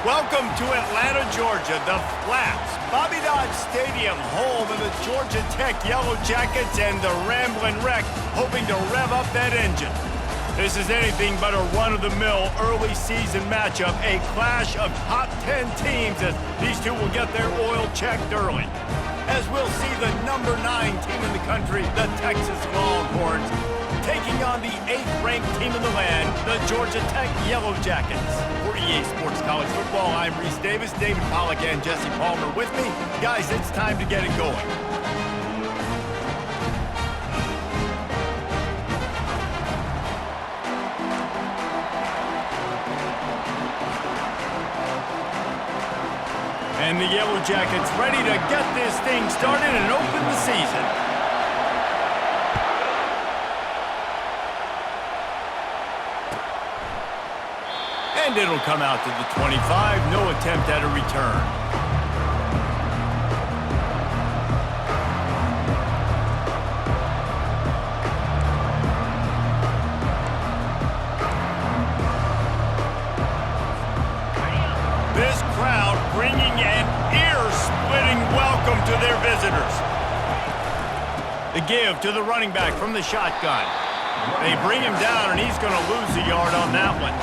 Welcome to Atlanta, Georgia, the Flats, Bobby Dodd Stadium, home of the Georgia Tech Yellow Jackets and the Ramblin' Wreck, hoping to rev up that engine. This is anything but a run-of-the-mill early season matchup, a clash of top 10 teams as these two will get their oil checked early. As we'll see the number 9 team in the country, the Texas Longhorns, taking on the 8th-ranked team in the land, the Georgia Tech Yellow Jackets. For EA Sports College Football, I'm Reese Davis, David Pollack, and Jesse Palmer with me. Guys, it's time to get it going. And the Yellow Jackets ready to get this thing started and open the season. And it'll come out to the 25. No attempt at a return. This crowd bringing an ear-splitting welcome to their visitors. The give to the running back from the shotgun. They bring him down, and he's going to lose a yard on that one.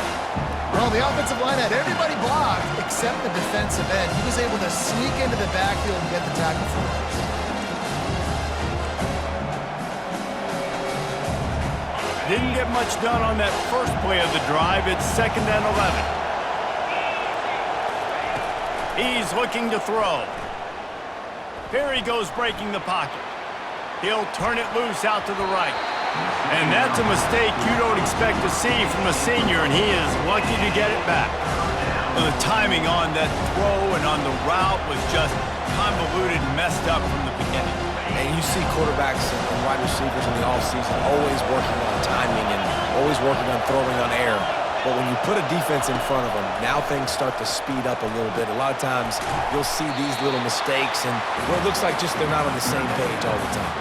Well, the offensive line had everybody blocked except the defensive end. He was able to sneak into the backfield and get the tackle for him. Didn't get much done on that first play of the drive. It's 2nd and 11. He's looking to throw. Here he goes breaking the pocket. He'll turn it loose out to the right. And that's a mistake you don't expect to see from a senior, and he is lucky to get it back. The timing on that throw and on the route was just convoluted and messed up from the beginning. And you see quarterbacks and wide receivers in the offseason always working on timing and always working on throwing on air. But when you put a defense in front of them, now things start to speed up a little bit. A lot of times you'll see these little mistakes, and well, it looks like just they're not on the same page all the time.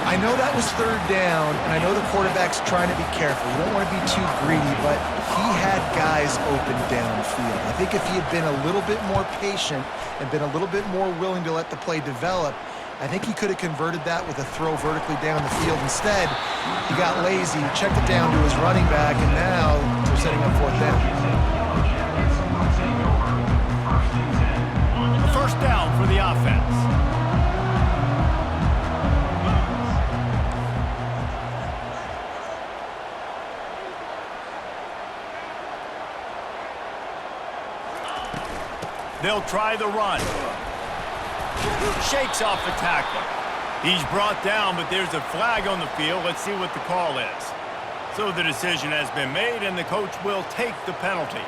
I know that was 3rd down, and I know the quarterback's trying to be careful. You don't want to be too greedy, but he had guys open downfield. I think if he had been a little bit more patient and been a little bit more willing to let the play develop, I think he could have converted that with a throw vertically down the field. Instead, he got lazy, checked it down to his running back, and now they're setting up 4th down. A 1st down for the offense. They'll try the run. Shakes off the tackle. He's brought down, but there's a flag on the field. Let's see what the call is. So the decision has been made, and the coach will take the penalty.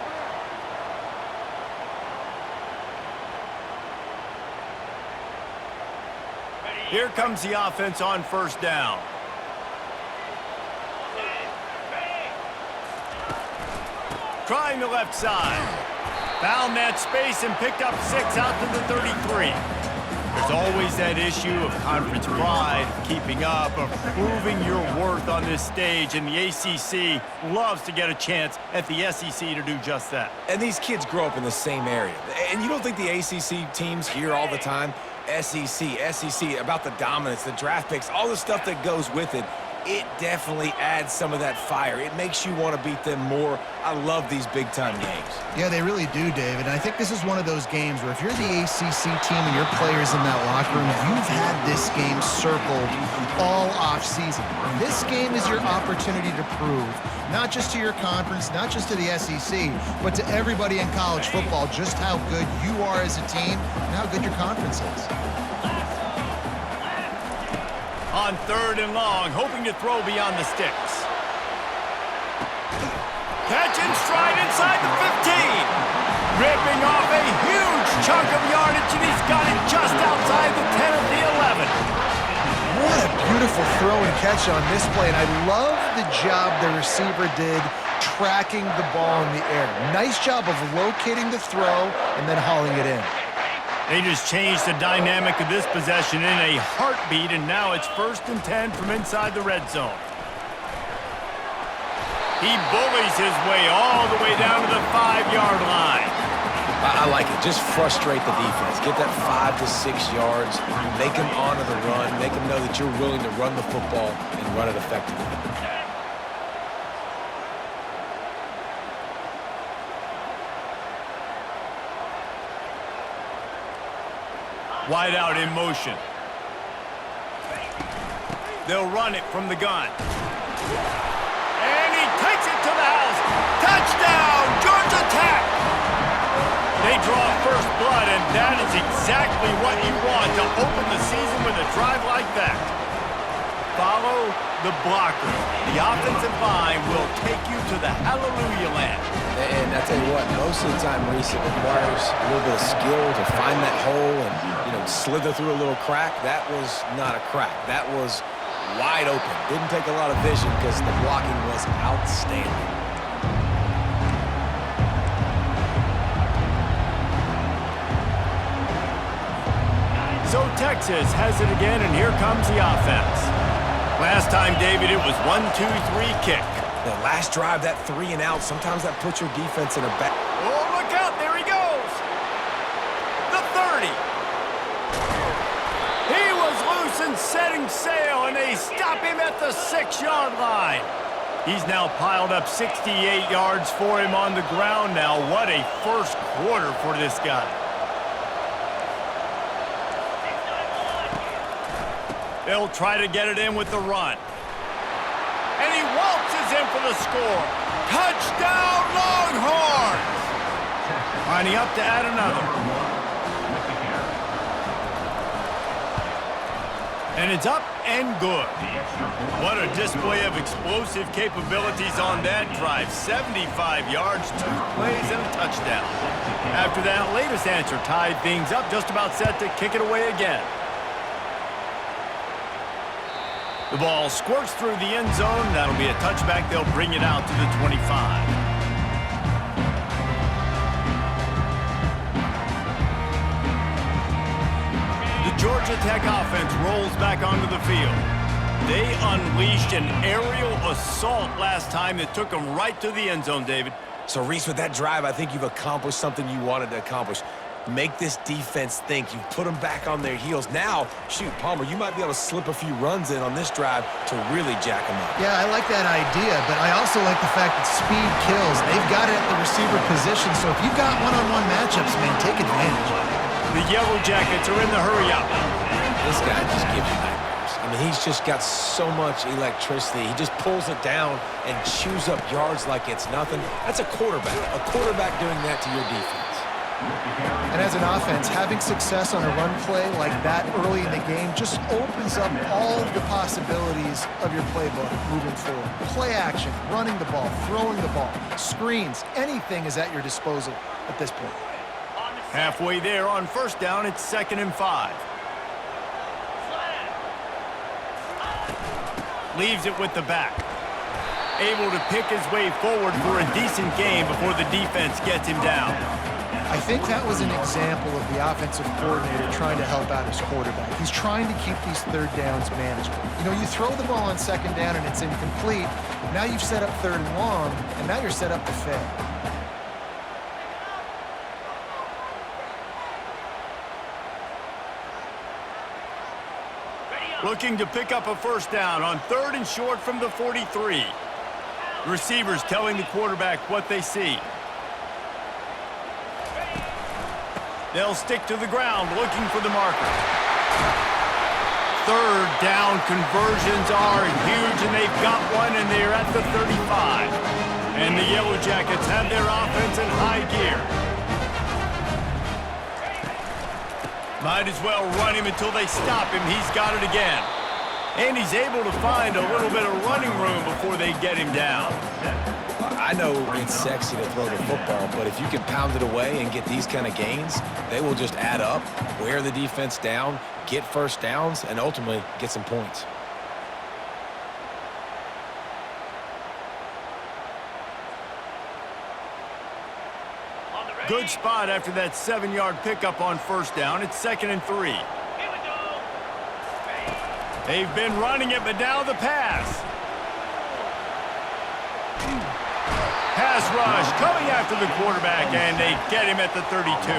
Here comes the offense on 1st down. Trying the left side. Found that space and picked up 6 out to the 33. There's always that issue of conference pride, of keeping up, of proving your worth on this stage, and the ACC loves to get a chance at the SEC to do just that. And these kids grow up in the same area. And you don't think the ACC teams hear all the time, SEC, about the dominance, the draft picks, all the stuff that goes with it. It definitely adds some of that fire. It makes you want to beat them more. I love these big-time games. Yeah, they really do, David. And I think this is one of those games where if you're the ACC team and your players in that locker room, you've had this game circled all off-season. This game is your opportunity to prove, not just to your conference, not just to the SEC, but to everybody in college football, just how good you are as a team and how good your conference is. On 3rd and long, hoping to throw beyond the sticks. Catch and stride inside the 15. Ripping off a huge chunk of yardage, and he's got it just outside the 10 of the 11. What a beautiful throw and catch on this play, and I love the job the receiver did tracking the ball in the air. Nice job of locating the throw and then hauling it in. They just changed the dynamic of this possession in a heartbeat, and now it's 1st and 10 from inside the red zone. He bullies his way all the way down to the 5-yard line. like it. Just frustrate the defense. Get that 5 to 6 yards. Make them honor the run. Make them know that you're willing to run the football and run it effectively. Wide out in motion. They'll run it from the gun. And he takes it to the house. Touchdown, Georgia Tech! They draw first blood, and that is exactly what you want to open the season with a drive like that. Follow the blocker. The offensive line will take you to the hallelujah land. And I tell you what, most of the time, Reese, it requires a little bit of skill to find that hole and, slither through a little crack. That was not a crack. That was wide open. Didn't take a lot of vision because the blocking was outstanding. So Texas has it again, and here comes the offense. Last time, David, it was 1-2-3 kick. The last drive, that 3 and out, sometimes that puts your defense in a bad... Oh, look out, there he goes. The 30. He was loose and setting sail, and they stop him at the 6-yard line. He's now piled up 68 yards for him on the ground now. What a first quarter for this guy. They'll try to get it in with the run. And he waltzes in for the score. Touchdown, Longhorns! Lining up to add another. And it's up and good. What a display of explosive capabilities on that drive. 75 yards, 2 plays, and a touchdown. After that latest answer tied things up, just about set to kick it away again. The ball squirts through the end zone. That'll be a touchback. They'll bring it out to the 25. Georgia Tech offense rolls back onto the field. They unleashed an aerial assault last time that took them right to the end zone, David. So, Reese, with that drive, I think you've accomplished something you wanted to accomplish. Make this defense think. You've put them back on their heels. Now, shoot, Palmer, you might be able to slip a few runs in on this drive to really jack them up. Yeah, I like that idea, but I also like the fact that speed kills. They've got it at the receiver position, so if you've got one-on-one matchups, man, take advantage. The Yellow Jackets are in the hurry-up. This guy just gives you nightmares. I mean, he's just got so much electricity. He just pulls it down and chews up yards like it's nothing. That's a quarterback. A quarterback doing that to your defense. And as an offense, having success on a run play like that early in the game just opens up all of the possibilities of your playbook moving forward. Play action, running the ball, throwing the ball, screens, anything is at your disposal at this point. Halfway there on first down, it's 2nd and 5. Leaves it with the back. Able to pick his way forward for a decent gain before the defense gets him down. I think that was an example of the offensive coordinator trying to help out his quarterback. He's trying to keep these third downs manageable. You throw the ball on 2nd down and it's incomplete. Now you've set up 3rd and long, and now you're set up to fail. Looking to pick up a first down on 3rd and short from the 43. Receivers telling the quarterback what they see. They'll stick to the ground looking for the marker. 3rd down conversions are huge, and they've got one, and they're at the 35. And the Yellow Jackets have their offense in high gear. Might as well run him until they stop him. He's got it again. And he's able to find a little bit of running room before they get him down. I know it's sexy to throw the football, but if you can pound it away and get these kind of gains, they will just add up, wear the defense down, get first downs, and ultimately get some points. Good spot after that 7-yard pickup on first down. It's 2nd and 3. They've been running it, but now the pass. Pass pass rush coming after the quarterback, and they get him at the 32.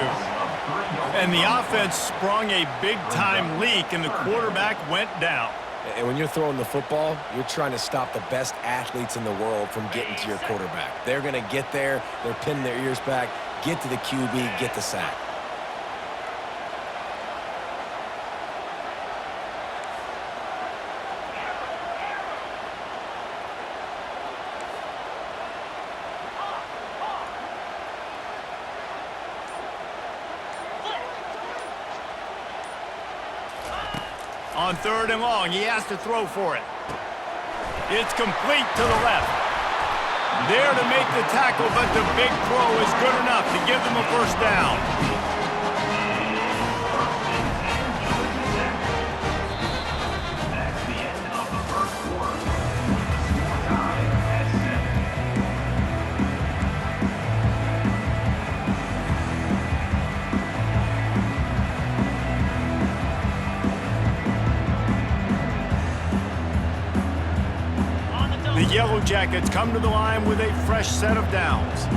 And the offense sprung a big-time leak, and the quarterback went down. And when you're throwing the football, you're trying to stop the best athletes in the world from getting to your quarterback. They're going to get there. They're pinning their ears back, get to the QB, get the sack. On 3rd and long, he has to throw for it. It's complete to the left. There to make the tackle, but the big throw is good enough to give them a first down. The Yellow Jackets come to the line with a fresh set of downs.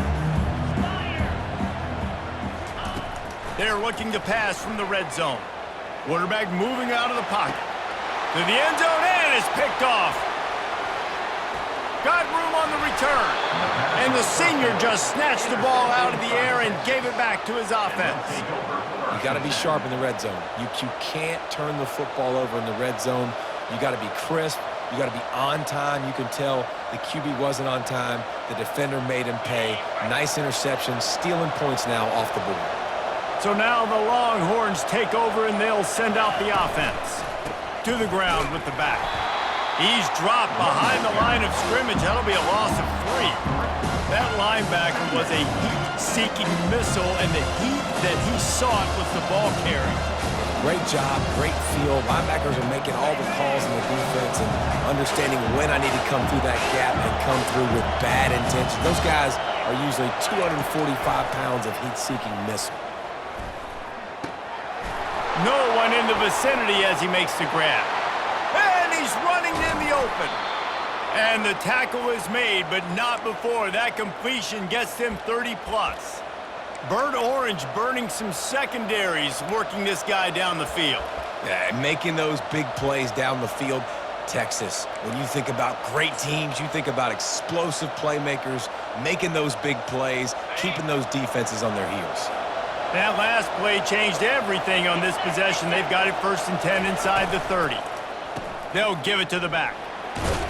They're looking to pass from the red zone. Quarterback moving out of the pocket. To the end zone, and it's picked off. Got room on the return. And the senior just snatched the ball out of the air and gave it back to his offense. You got to be sharp in the red zone. You can't turn the football over in the red zone. You got to be crisp. You got to be on time. You can tell the QB wasn't on time. The defender made him pay. Nice interception, stealing points now off the board. So now the Longhorns take over and they'll send out the offense. To the ground with the back. He's dropped behind the line of scrimmage. That'll be a loss of 3. That linebacker was a heat-seeking missile, and the heat that he sought was the ball carrier. Great job, great feel. Linebackers are making all the calls in the defense and understanding when I need to come through that gap and come through with bad intention. Those guys are usually 245 pounds of heat-seeking missile. No one in the vicinity as he makes the grab. And he's running in the open. And the tackle is made, but not before that completion gets him 30-plus. Burnt Orange burning some secondaries, working this guy down the field. Yeah, making those big plays down the field. Texas, when you think about great teams, you think about explosive playmakers, making those big plays, keeping those defenses on their heels. That last play changed everything on this possession. They've got it 1st and 10 inside the 30. They'll give it to the back,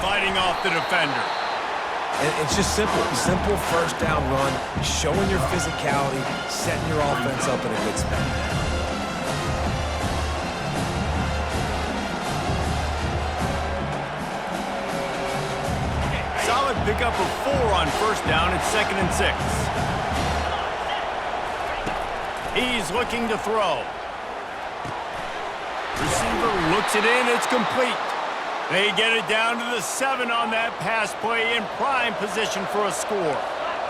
fighting off the defender. And it's just simple first down run, showing your physicality, setting your offense up in a good spot. Solid pickup of 4 on 1st down at 2nd and 6. He's looking to throw. Receiver looks it in, it's complete. They get it down to the 7 on that pass play in prime position for a score.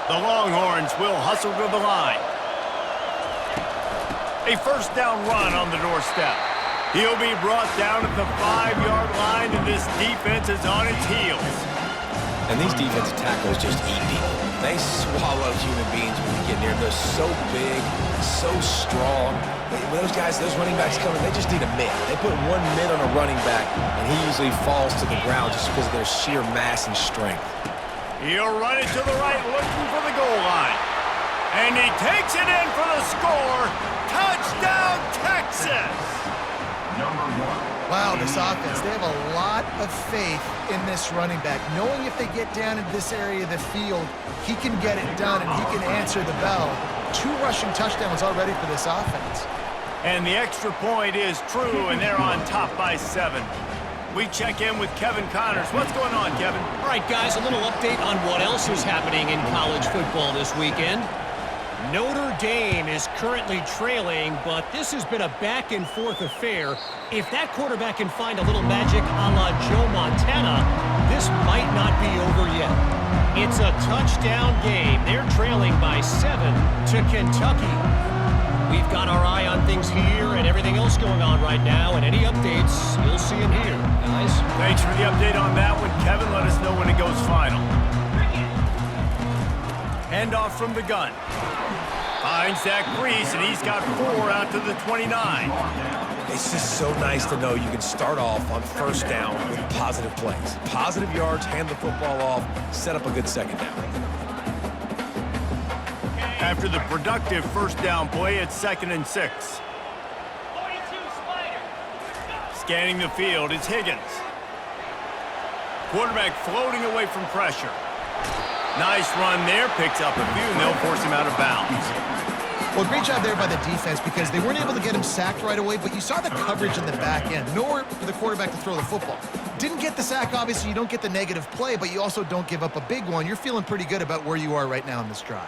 The Longhorns will hustle to the line. A 1st down run on the doorstep. He'll be brought down at the 5-yard line, and this defense is on its heels. And these defensive tackles just eat people. They swallow human beings when you get near them. They're so big, so strong. When those guys, those running backs come in, they just need a mid. They put 1 mid on a running back, and he usually falls to the ground just because of their sheer mass and strength. He'll run it to the right, looking for the goal line. And he takes it in for the score. Touchdown, Texas! Wow, this offense, they have a lot of faith in this running back. Knowing if they get down into this area of the field, he can get it done and he can answer the bell. 2 rushing touchdowns already for this offense. And the extra point is true, and they're on top by 7. We check in with Kevin Connors. What's going on, Kevin? All right, guys, a little update on what else is happening in college football this weekend. Notre Dame is currently trailing, but this has been a back-and-forth affair. If that quarterback can find a little magic a la Joe Montana, this might not be over yet. It's a touchdown game. They're trailing by 7 to Kentucky. We've got our eye on things here and everything else going on right now, and any updates, you'll see them here, guys. Thanks for the update on that one, Kevin. Let us know when it goes final. Handoff from the gun. Finds that crease, and he's got 4 out to the 29. It's just so nice to know you can start off on first down with positive plays. Positive yards, hand the football off, set up a good second down. After the productive first down play, it's 2nd and 6. Scanning the field is Higgins. Quarterback floating away from pressure. Nice run there, picks up a few, and they'll force him out of bounds. Well, great job there by the defense because they weren't able to get him sacked right away, but you saw the coverage in the back end. Nowhere for the quarterback to throw the football. Didn't get the sack, obviously. You don't get the negative play, but you also don't give up a big one. You're feeling pretty good about where you are right now in this drive.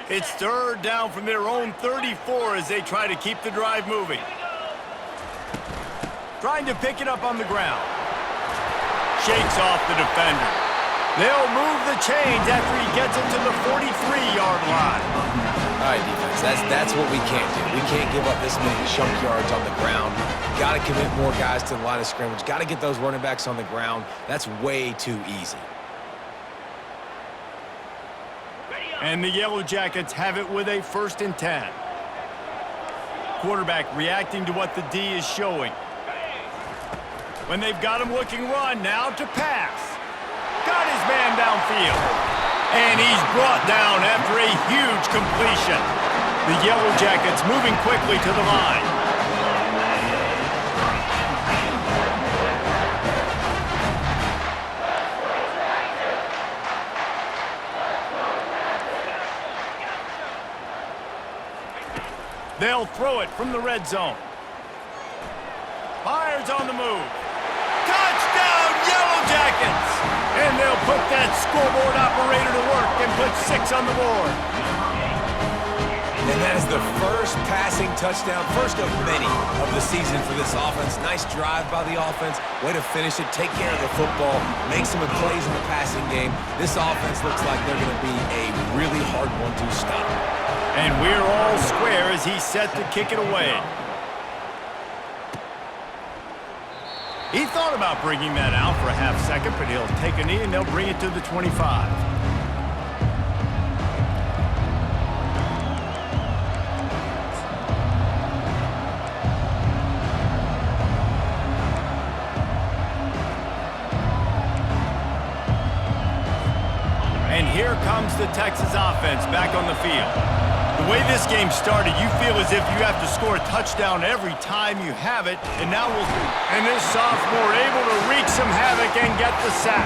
It's 3rd down from their own 34 as they try to keep the drive moving. Trying to pick it up on the ground. Shakes off the defender. They'll move the chains after he gets it to the 43-yard line. All right, defense, that's what we can't do. We can't give up this many chunk yards on the ground. Got to commit more guys to the line of scrimmage. Got to get those running backs on the ground. That's way too easy. And the Yellow Jackets have it with a 1st and 10. Quarterback reacting to what the D is showing. When they've got him looking run, now to pass. Got his man downfield. And he's brought down after a huge completion. The Yellow Jackets moving quickly to the line. They'll throw it from the red zone. Fires on the move. Touchdown, Yellow Jackets! And they'll put that scoreboard operator to work and put 6 on the board. And that is the first passing touchdown, first of many of the season for this offense. Nice drive by the offense. Way to finish it, take care of the football, make some plays in the passing game. This offense looks like they're going to be a really hard one to stop. And we're all square as he's set to kick it away. He thought about bringing that out for a half second, but he'll take a knee and they'll bring it to the 25. And here comes the Texas offense back on the field. The way this game started, you feel as if you have to score a touchdown every time you have it, and this sophomore able to wreak some havoc and get the sack.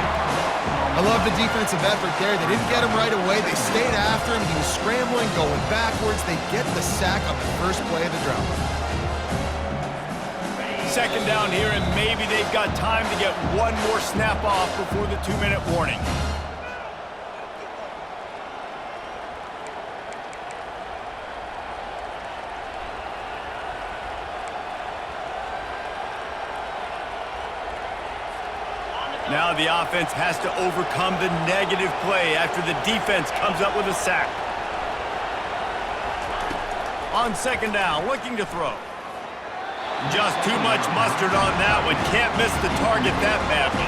I love the defensive effort there. They didn't get him right away. They stayed after him. He was scrambling, going backwards. They get the sack on the first play of the drive. 2nd down here, and maybe they've got time to get one more snap off before the 2-minute warning. Now the offense has to overcome the negative play after the defense comes up with a sack. On 2nd down, looking to throw. Just too much mustard on that one. Can't miss the target that badly.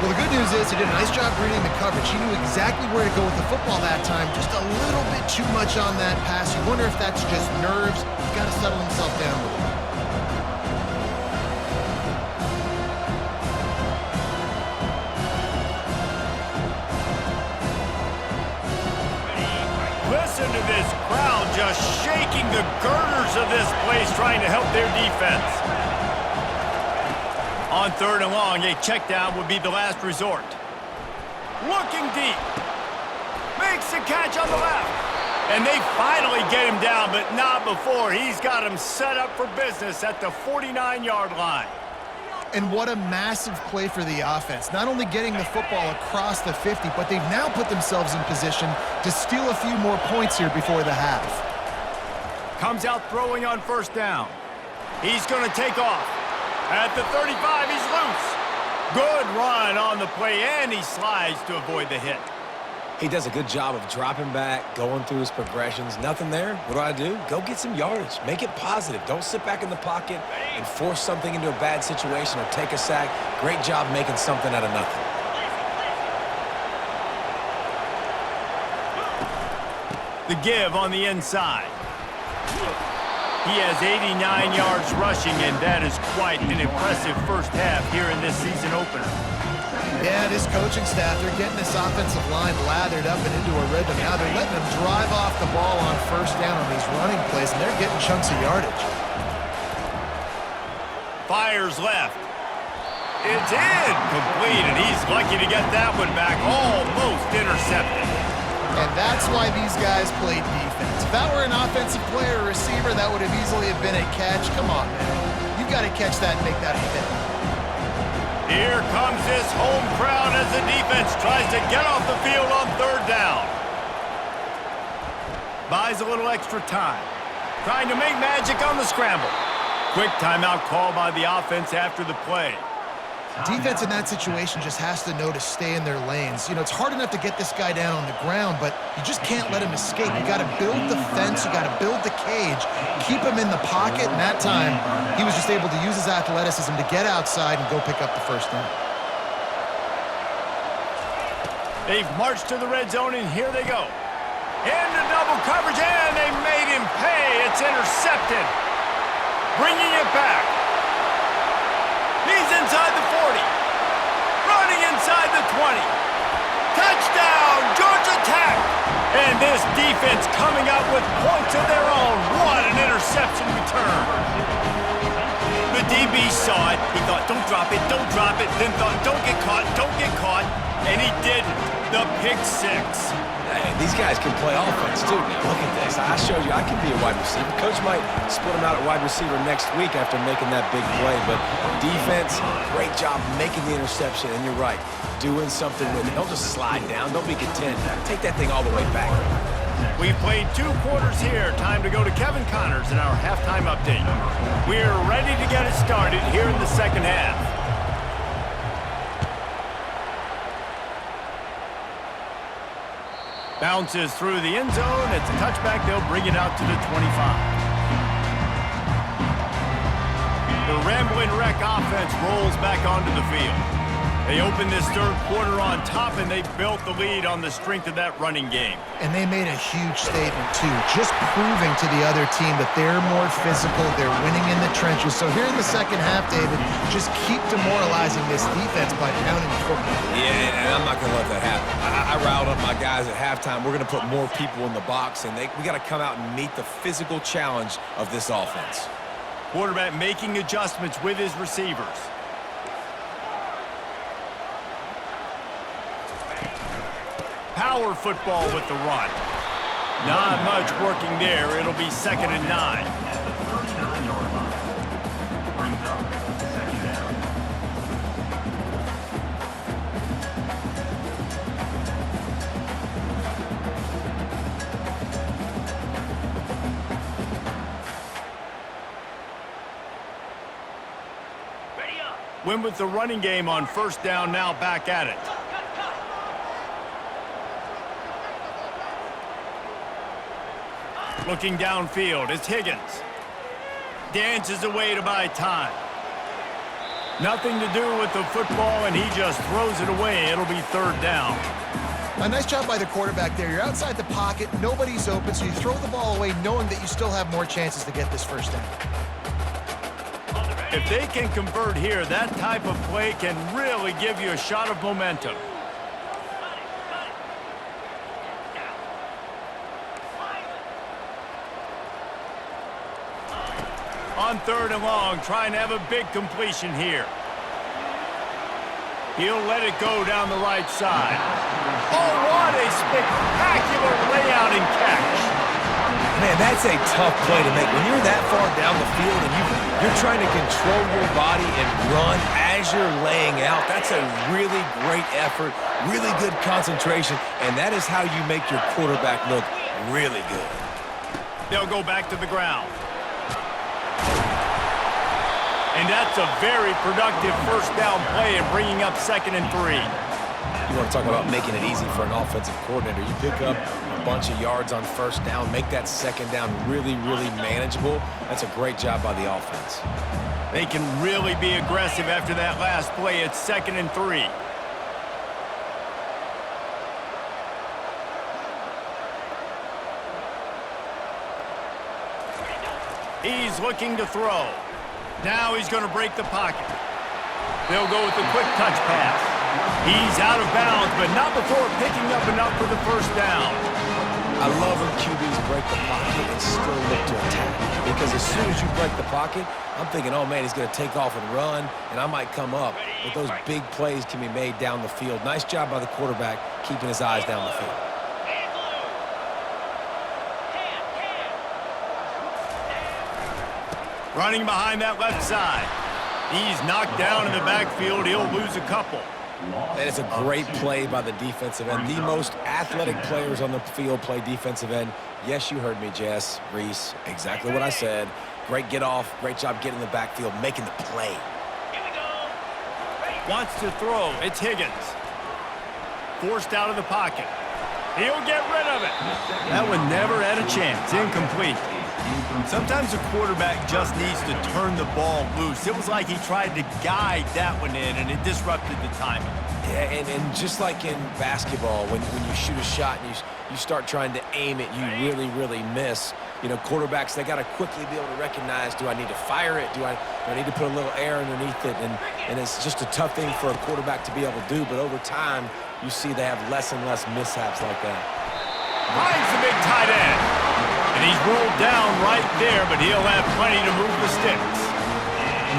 Well, the good news is he did a nice job reading the coverage. He knew exactly where to go with the football that time. Just a little bit too much on that pass. You wonder if that's just nerves. He's got to settle himself down a little bit. Listen to this crowd just shaking the girders of this place trying to help their defense. On 3rd and long, a check down would be the last resort. Looking deep. Makes the catch on the left. And they finally get him down, but not before. He's got him set up for business at the 49-yard line. And what a massive play for the offense. Not only getting the football across the 50, but they've now put themselves in position to steal a few more points here before the half. Comes out throwing on 1st down. He's going to take off. At the 35, he's loose. Good run on the play, and he slides to avoid the hit. He does a good job of dropping back, going through his progressions. Nothing there. What do? Go get some yardage. Make it positive. Don't sit back in the pocket and force something into a bad situation or take a sack. Great job making something out of nothing. The give on the inside. He has 89 yards rushing, and that is quite an impressive first half here in this season opener. Yeah, this coaching staff, they're getting this offensive line lathered up and into a rhythm. Now they're letting them drive off the ball on first down on these running plays, and they're getting chunks of yardage. Fires left. It's in. Complete, and he's lucky to get that one back. Almost intercepted. And that's why these guys played defense. If that were an offensive player or receiver, that would have easily have been a catch. Come on, man. You've got to catch that and make that a hit. Here comes this home crowd as the defense tries to get off the field on third down. Buys a little extra time. Trying to make magic on the scramble. Quick timeout call by the offense after the play. Defense in that situation just has to know to stay in their lanes. You know, it's hard enough to get this guy down on the ground, but you just can't let him escape. You got to build the fence. You got to build the cage. Keep him in the pocket, and that time he was just able to use his athleticism to get outside and go pick up the first down. They've marched to the red zone, and here they go. Into double coverage, and they made him pay. It's intercepted. Bringing it back. He's inside the 40. Running inside the 20. Touchdown, Georgia Tech. And this defense coming up with points of their own. What an interception return. The DB saw it. He thought, don't drop it, don't drop it. Then thought, don't get caught, don't get caught. And he didn't. The pick six. Hey, these guys can play offense, too. Now, look at this. I showed you I can be a wide receiver. Coach might split him out at wide receiver next week after making that big play. But defense, great job making the interception. And you're right, doing something with it. Don't just slide down. Don't be content. Take that thing all the way back. We've played 2 quarters here. Time to go to Kevin Connors in our halftime update. We're ready to get it started here in the second half. Bounces through the end zone. It's a touchback. They'll bring it out to the 25. The Ramblin' Wreck offense rolls back onto the field. They opened this third quarter on top, and they built the lead on the strength of that running game. And they made a huge statement, too, just proving to the other team that they're more physical, they're winning in the trenches. So here in the second half, David, just keep demoralizing this defense by pounding the football. Yeah, and I'm not going to let that happen. I riled up my guys at halftime. We're going to put more people in the box, and we got to come out and meet the physical challenge of this offense. Quarterback making adjustments with his receivers. Power football with the run. Not much working there. It'll be 2nd and 9. Win with the running game on first down, now back at it. Looking downfield, it's Higgins. Dances away to buy time. Nothing to do with the football, and he just throws it away. It'll be 3rd down. A nice job by the quarterback there. You're outside the pocket, nobody's open, so you throw the ball away knowing that you still have more chances to get this first down. If they can convert here, that type of play can really give you a shot of momentum. On 3rd and long, trying to have a big completion here. He'll let it go down the right side. Oh, what a spectacular layout and catch. Man, that's a tough play to make. When you're that far down the field and you're trying to control your body and run as you're laying out, that's a really great effort, really good concentration, and that is how you make your quarterback look really good. They'll go back to the ground. And that's a very productive first down play and bringing up 2nd and 3. You want to talk about making it easy for an offensive coordinator. You pick up a bunch of yards on first down, make that second down really, really manageable. That's a great job by the offense. They can really be aggressive after that last play. It's 2nd and 3. He's looking to throw. Now he's going to break the pocket. They'll go with a quick touch pass. He's out of bounds, but not before picking up enough for the first down. I love when QBs break the pocket and still look to attack. Because as soon as you break the pocket, I'm thinking, oh, man, he's going to take off and run, and I might come up. But those big plays can be made down the field. Nice job by the quarterback keeping his eyes down the field. Running behind that left side. He's knocked down in the backfield. He'll lose a couple. And it's a great play by the defensive end. The most athletic players on the field play defensive end. Yes, you heard me, Jess, Reese. Exactly what I said. Great get off. Great job getting in the backfield, making the play. Wants to throw. It's Higgins. Forced out of the pocket. He'll get rid of it. That one never had a chance. Incomplete. Sometimes a quarterback just needs to turn the ball loose. It was like he tried to guide that one in, and it disrupted the timing. Yeah, and just like in basketball, when you shoot a shot and you start trying to aim it, you really miss. You know, quarterbacks, they got to quickly be able to recognize, do I need to fire it? Do I need to put a little air underneath it? And it's just a tough thing for a quarterback to be able to do, but over time, you see they have less and less mishaps like that. Finds the big tight end. And he's rolled down right there, but he'll have plenty to move the sticks.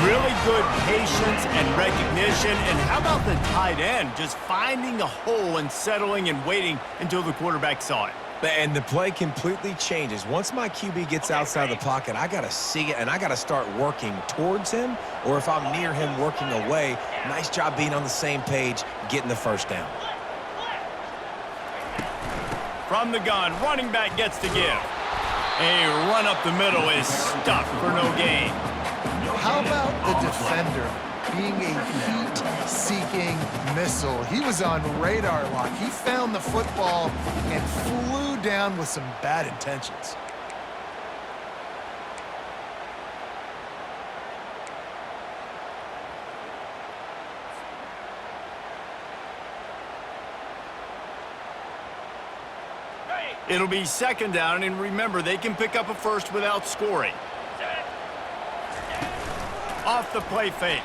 Really good patience and recognition. And how about the tight end just finding a hole and settling and waiting until the quarterback saw it? And the play completely changes. Once my QB gets outside the pocket, I got to see it, and I got to start working towards him, or if I'm near him, working away. Nice job being on the same page, getting the first down. From the gun, running back gets to give. A run up the middle is stuffed for no gain. How about the defender being a heat-seeking missile? He was on radar lock. He found the football and flew down with some bad intentions. It'll be second down, and remember, they can pick up a first without scoring. Off the play fake.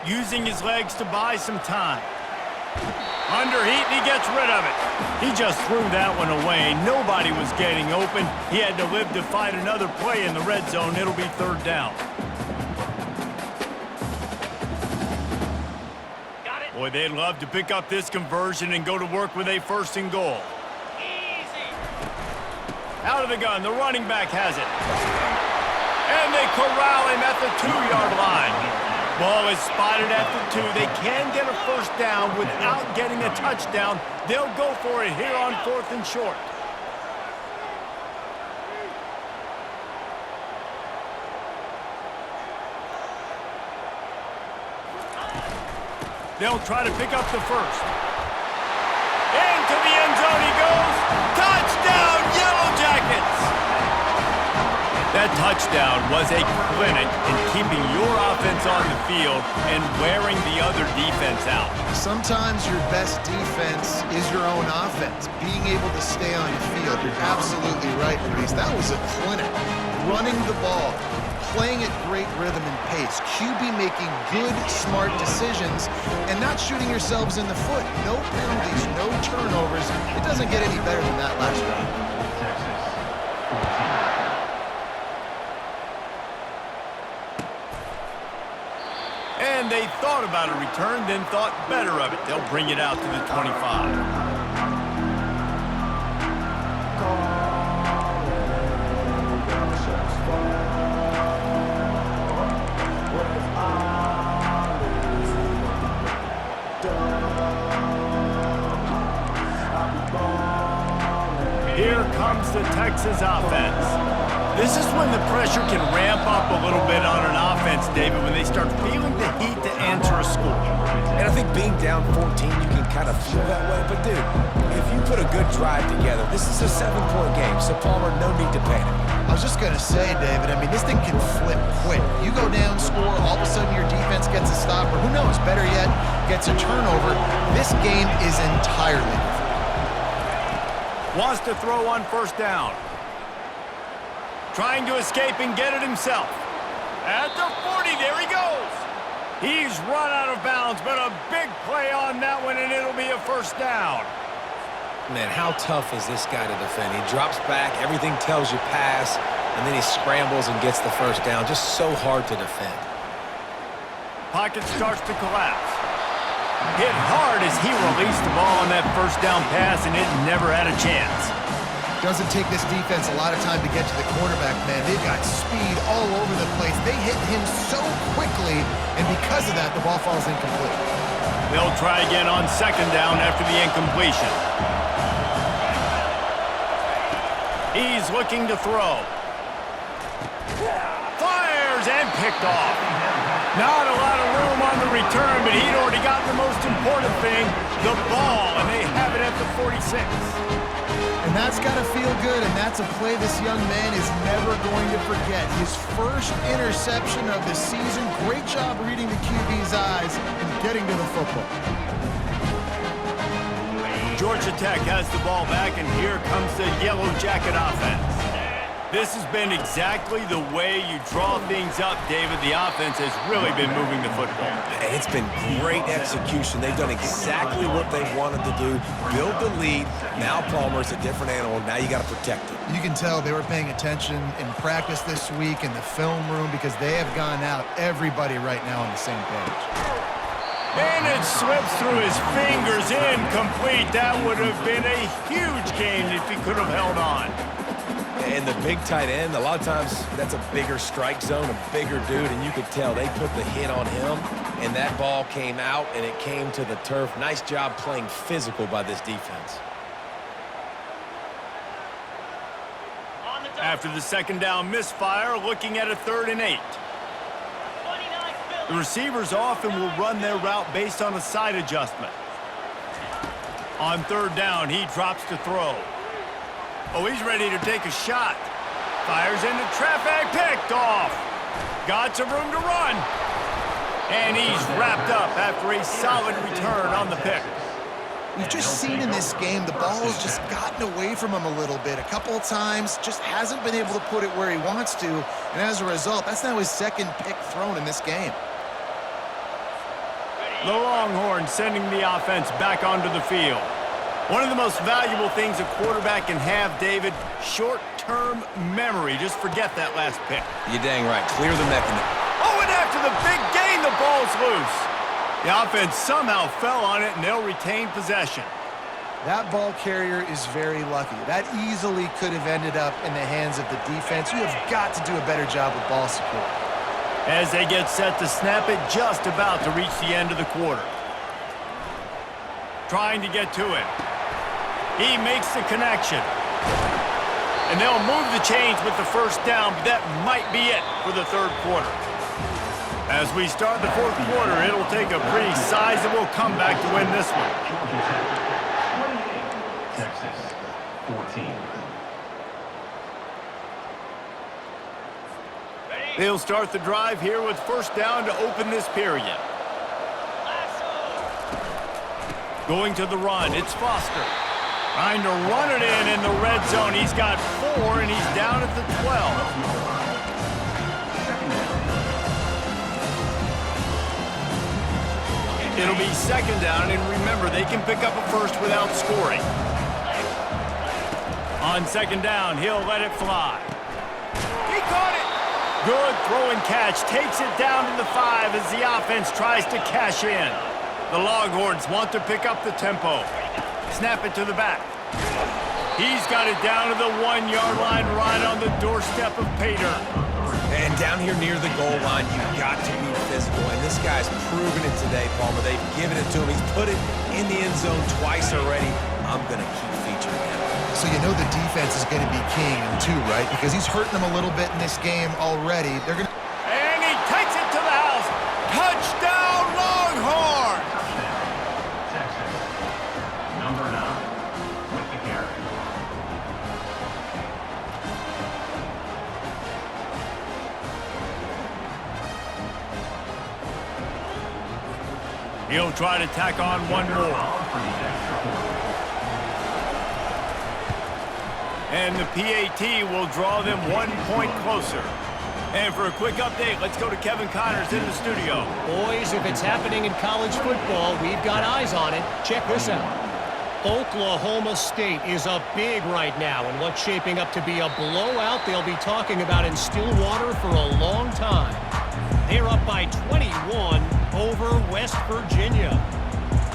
Using his legs to buy some time. Under heat, and he gets rid of it. He just threw that one away. Nobody was getting open. He had to live to fight another play in the red zone. It'll be third down. Boy, they'd love to pick up this conversion and go to work with a first and goal. Out of the gun, the running back has it. And they corral him at the 2-yard line. Ball is spotted at the 2. They can get a first down without getting a touchdown. They'll go for it here on 4th and short. They'll try to pick up the first. Into the end zone he goes. Touchdown, Yellow Jackets! That touchdown was a clinic in keeping your offense on the field and wearing the other defense out. Sometimes your best defense is your own offense. Being able to stay on the field. You're absolutely right, Reese. That was a clinic. Running the ball, playing at great rhythm and pace. QB making good, smart decisions and not shooting yourselves in the foot. No penalties, no turnovers. It doesn't get any better than that last drive. And they thought about a return, then thought better of it. They'll bring it out to the 25. Here comes the Texas offense. This is when the pressure can ramp up a little bit on an offense, David, when they start feeling the heat to answer a score. And I think being down 14, you can kind of feel that way. But, dude, if you put a good drive together, this is a 7-point game, so Palmer, no need to panic. I was just going to say, David, I mean, this thing can flip quick. You go down, score, all of a sudden your defense gets a stop, or who knows, better yet, gets a turnover. This game is entirely different. Wants to throw on first down. trying to escape and get it himself. At the 40, there he goes. He's run out of bounds, but a big play on that one, and it'll be a first down. Man, how tough is this guy to defend? He drops back, everything tells you pass, and then he scrambles and gets the first down. Just so hard to defend. Pocket starts to collapse. Hit hard as he released the ball on that first down pass, and it never had a chance. Doesn't take this defense a lot of time to get to the quarterback, man. They've got speed all over the place. They hit him so quickly, and because of that, the ball falls incomplete. They'll try again on second down after the incompletion. He's looking to throw. Fires and picked off. Not a lot of room on the return, but he'd already gotten the most important thing, the ball, and they have it at the 46. And that's got to feel good, and that's a play this young man is never going to forget. His first interception of the season. Great job reading the QB's eyes and getting to the football. Georgia Tech has the ball back, and here comes the Yellow Jacket offense. This has been exactly the way you draw things up, David. The offense has really been moving the football. It's been great execution. They've done exactly what they wanted to do. Build the lead. Now Palmer's a different animal. Now you got to protect it. You can tell they were paying attention in practice this week in the film room because they have gone out, everybody right now on the same page. And it slips through his fingers, incomplete. That would have been a huge game if he could have held on. And the big tight end, a lot of times that's a bigger strike zone, a bigger dude, and you could tell they put the hit on him, and that ball came out, and it came to the turf. Nice job playing physical by this defense. After the second down misfire, looking at a 3rd and 8. The receivers often will run their route based on a side adjustment. On 3rd down, he drops to throw. Oh, he's ready to take a shot. Fires into traffic, picked off. Got some room to run. And he's wrapped up after a solid return on the pick. We've just seen in this game the ball has just gotten away from him a little bit. A couple of times, just hasn't been able to put it where he wants to. And as a result, that's now his 2nd pick thrown in this game. The Longhorns sending the offense back onto the field. One of the most valuable things a quarterback can have, David, short-term memory. Just forget that last pick. You're dang right. Clear the mechanism. Oh, and after the big gain, the ball's loose. The offense somehow fell on it, and they'll retain possession. That ball carrier is very lucky. That easily could have ended up in the hands of the defense. You have got to do a better job with ball support. As they get set to snap it, just about to reach the end of the quarter. Trying to get to it. He makes the connection. And they'll move the chains with the first down, but that might be it for the 3rd quarter. As we start the 4th quarter, it'll take a pretty sizable comeback to win this one. Texas, 14. They'll start the drive here with first down to open this period. Going to the run, it's Foster. Trying to run it in the red zone. He's got 4, and he's down at the 12. It'll be 2nd down, and remember, they can pick up a first without scoring. On 2nd down, he'll let it fly. He caught it! Good throw and catch. Takes it down to the 5 as the offense tries to cash in. The Longhorns want to pick up the tempo. Snap it to the back. He's got it down to the 1-yard line right on the doorstep of Pater. And down here near the goal line, you've got to be physical. And this guy's proven it today, Palmer. They've given it to him. He's put it in the end zone twice already. I'm going to keep featuring him. So you know the defense is going to be king too, right? Because he's hurting them a little bit in this game already. They're going to... And he takes it to the house. Touchdown, Longhorns! Texas, number 9, with the carry. He'll try to tack on one more. And the PAT will draw them 1 point closer. And for a quick update, let's go to Kevin Connors in the studio. Boys, if it's happening in college football, we've got eyes on it. Check this out. Oklahoma State is up big right now in what's shaping up to be a blowout they'll be talking about in Stillwater for a long time. They're up by 21 over West Virginia.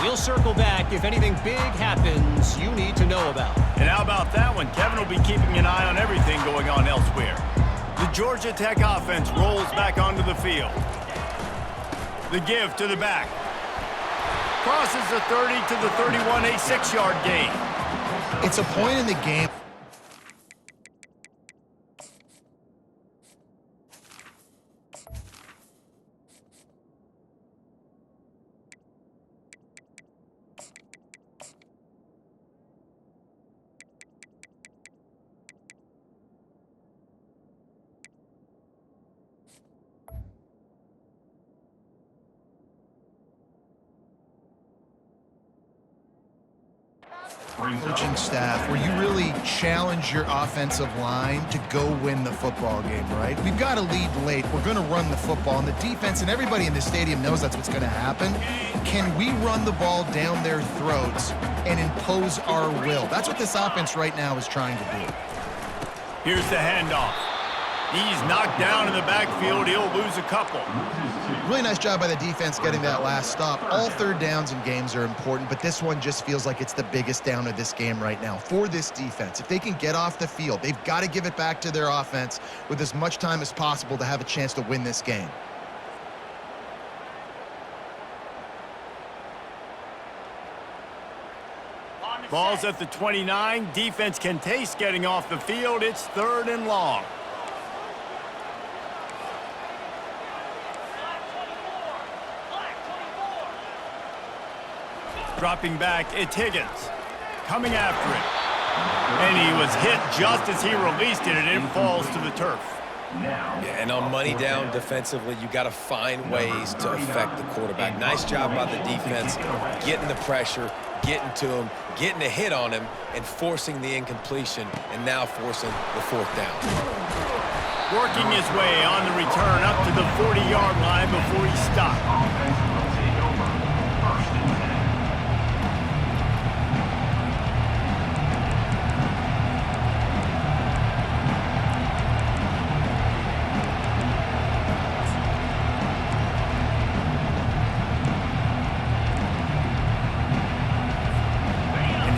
We'll circle back if anything big happens you need to know about. And how about that one? Kevin will be keeping an eye on everything going on elsewhere. The Georgia Tech offense rolls back onto the field. The give to the back. Crosses the 30 to the 31, a 6-yard gain. It's a point in the game. Coaching staff where you really challenge your offensive line to go win the football game, right? We've got to lead late. We're going to run the football, and the defense and everybody in the stadium knows that's what's going to happen. Can we run the ball down their throats and impose our will? That's what this offense right now is trying to do. Here's the handoff. He's knocked down in the backfield. He'll lose a couple. Really nice job by the defense getting that last stop. All third downs in games are important, but this one just feels like it's the biggest down of this game right now for this defense. If they can get off the field, they've got to give it back to their offense with as much time as possible to have a chance to win this game. Ball's at the 29. Defense can taste getting off the field. It's 3rd and long. Dropping back, it's Higgins. Coming after it. And he was hit just as he released it, and it falls to the turf. Yeah, and on money down defensively, you got to find ways to affect the quarterback. Nice job by the defense, getting the pressure, getting to him, getting a hit on him, and forcing the incompletion, and now forcing the 4th down. Working his way on the return up to the 40-yard line before he stopped.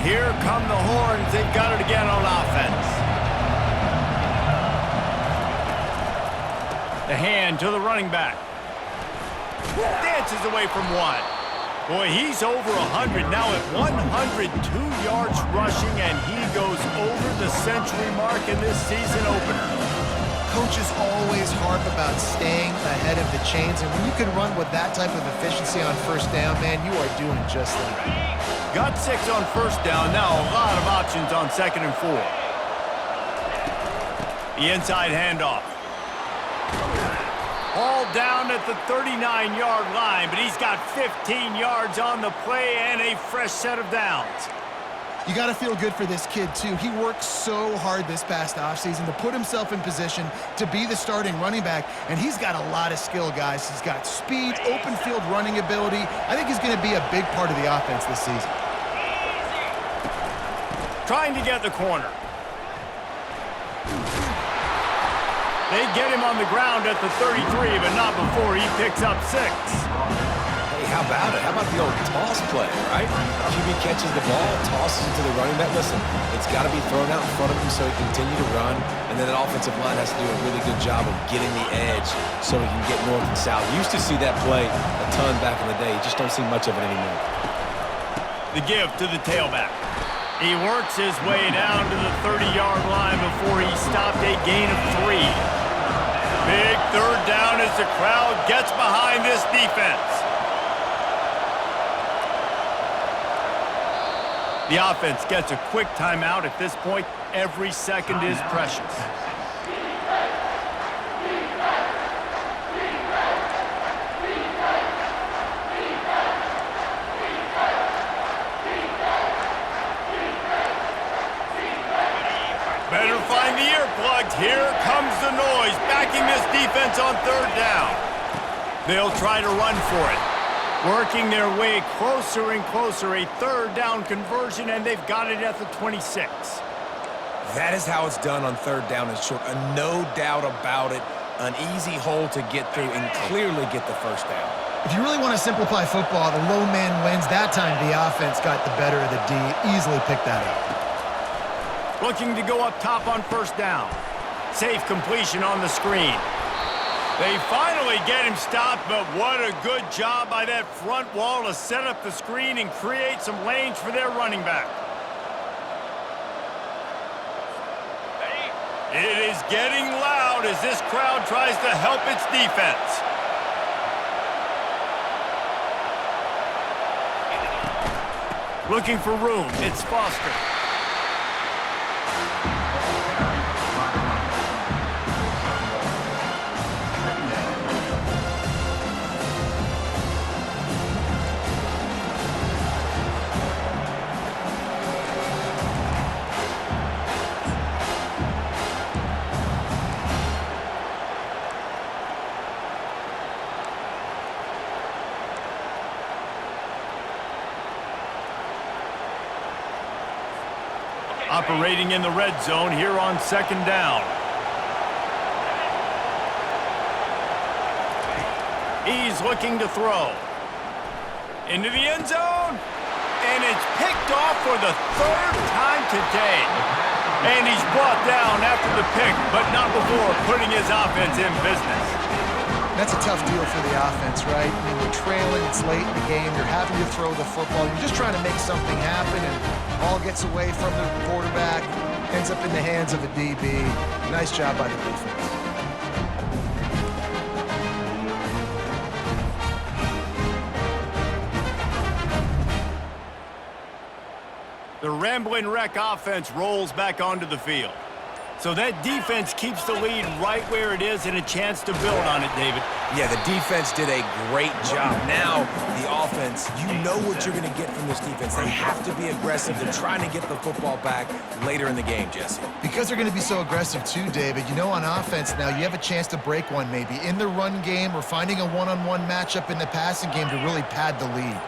Here come the horns. They've got it again on offense. The hand to the running back. Dances away from one. Boy, he's over 100 now at 102 yards rushing, and he goes over the century mark in this season opener. Coaches always harp about staying ahead of the chains, and when you can run with that type of efficiency on 1st down, man, you are doing just that. Got 6 on 1st down. Now a lot of options on 2nd and 4. The inside handoff. All down at the 39-yard line, but he's got 15 yards on the play and a fresh set of downs. You got to feel good for this kid, too. He worked so hard this past offseason to put himself in position to be the starting running back, and he's got a lot of skill, guys. He's got speed, open field running ability. I think he's going to be a big part of the offense this season. Trying to get the corner. They get him on the ground at the 33, but not before he picks up 6. Hey, how about it? How about the old toss play, right? QB catches the ball, tosses it to the running back. Listen, it's got to be thrown out in front of him so he can continue to run, and then that offensive line has to do a really good job of getting the edge so he can get north and south. Used to see that play a ton back in the day. You just don't see much of it anymore. The give to the tailback. He works his way down to the 30-yard line before he stopped a gain of 3. Big 3rd down as the crowd gets behind this defense. The offense gets a quick timeout at this point. Every second is precious. Better find the earplugs. Here comes the noise, backing this defense on third down. They'll try to run for it. Working their way closer and closer, a third down conversion, and they've got it at the 26. That is how it's done on third down and short. No doubt about it. An easy hole to get through and clearly get the first down. If you really want to simplify football, the low man wins. That time the offense got the better of the D. Easily picked that up. Looking to go up top on first down. Safe completion on the screen. They finally get him stopped, but what a good job by that front wall to set up the screen and create some lanes for their running back. It is getting loud as this crowd tries to help its defense. Looking for room, it's Foster. Operating in the red zone here on second down. He's looking to throw. Into the end zone. And it's picked off for the third time today. And he's brought down after the pick, but not before putting his offense in business. That's a tough deal for the offense, right? I mean, you're trailing, it's late in the game, you're having to throw the football, you're just trying to make something happen, and ball gets away from the quarterback, ends up in the hands of a DB. Nice job by the defense. The Ramblin' Wreck offense rolls back onto the field. So that defense keeps the lead right where it is and a chance to build on it, David. Yeah, the defense did a great job. Now, the offense, you know what you're going to get from this defense. They have to be aggressive. They're trying to get the football back later in the game, Jesse. Because they're going to be so aggressive too, David, you know, on offense now, you have a chance to break one maybe in the run game or finding a one-on-one matchup in the passing game to really pad the lead.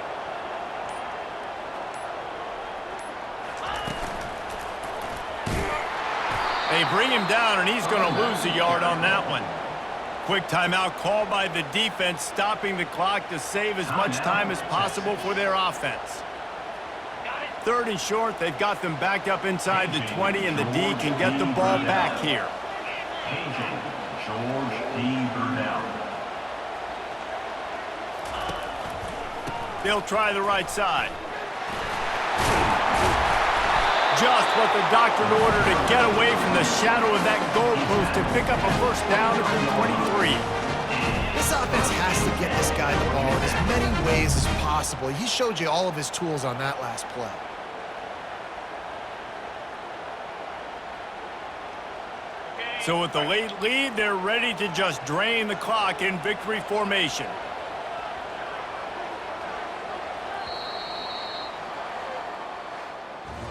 They bring him down, and he's going to lose a yard on that one. Quick timeout called by the defense, stopping the clock to save as much time as possible for their offense. Third and short, they've got them backed up inside the 20, and the D can get the ball back here. George D. Burnell. They'll try the right side. Just what the doctor ordered to get away from the shadow of that goalpost to pick up a first down at the 23. This offense has to get this guy the ball in as many ways as possible. He showed you all of his tools on that last play. So with the late lead, they're ready to just drain the clock in victory formation.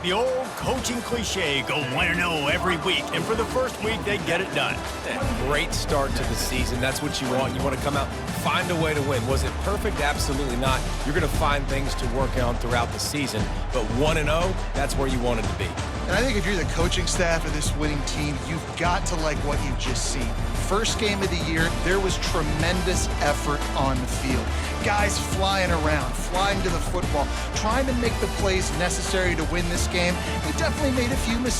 The old coaching cliche, go 1-0 every week, and for the first week, they get it done. Great start to the season. That's what you want. You want to come out, find a way to win. Was it perfect? Absolutely not. You're going to find things to work on throughout the season, but 1-0, that's where you want it to be. And I think if you're the coaching staff of this winning team, you've got to like what you've just seen. First game of the year, there was tremendous effort on the field. Guys flying around, flying to the football, trying to make the plays necessary to win this game. We definitely made a few mistakes.